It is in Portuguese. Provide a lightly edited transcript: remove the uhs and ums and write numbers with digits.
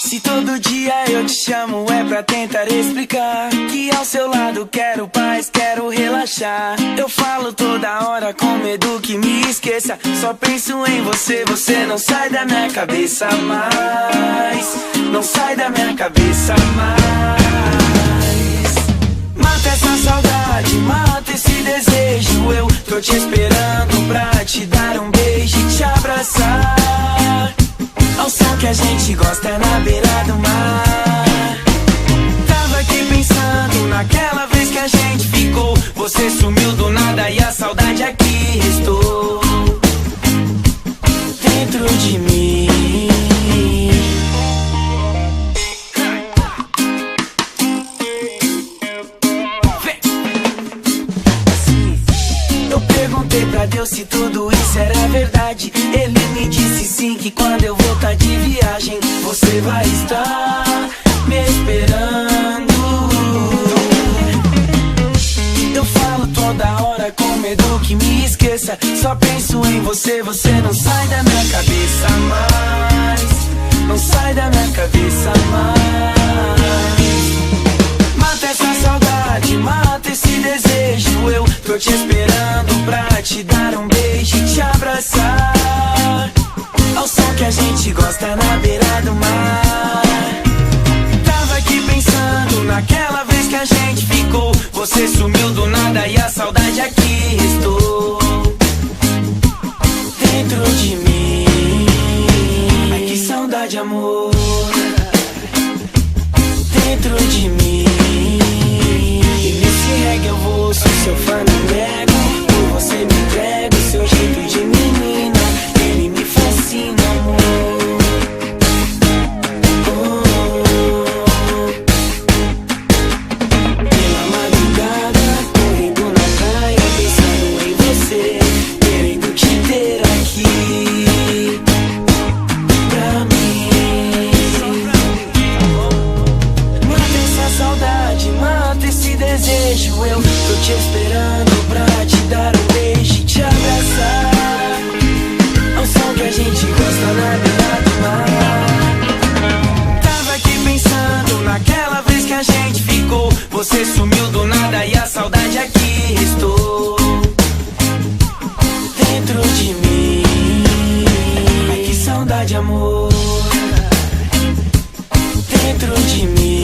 Se todo dia eu te chamo é pra tentar explicar que ao seu lado quero paz, quero relaxar. Eu falo toda hora com medo que me esqueça. Só penso em você, você não sai da minha cabeça mais. Não sai da minha cabeça mais. Mata essa saudade, mata esse desejo. Eu tô te esperando pra te dar um beijo e te abraçar. Ao som que a gente gosta na beira do mar. Tava aqui pensando naquela vez que a gente ficou. Você sumiu do nada e a saudade aqui restou dentro de mim. Eu perguntei pra Deus se tudo isso era verdade. Ele me disse sim, que quando eu voltar de viagem você vai estar me esperando. Eu falo toda hora com medo que me esqueça. Só penso em você, você não sai da minha cabeça mais. Não sai da minha cabeça mais. Mata essa saudade, mata esse desejo. Eu tô te esperando pra te dar um beijo e te abraçar. Ao som que a gente gosta na beira do mar. Tava aqui pensando naquela vez que a gente ficou. Você sumiu do nada e a saudade aqui restou dentro de mim. Ai, que saudade, amor, dentro de mim. E nesse reggae eu vou, sou seu fã, não nego. Por você me entrego, seu jeito de menina, ele me fascina, amor. Pela madrugada, correndo na praia, pensando em você, querendo te ter aqui pra mim. Mata essa saudade, mata esse desejo. Eu tô te esperando pra te dar um beijo e te abraçar. Ao som que a gente gosta na beira do mar. Tava aqui pensando naquela vez que a gente ficou. Você sumiu do nada e a saudade aqui restou dentro de mim. Ai, que saudade, amor, dentro de mim.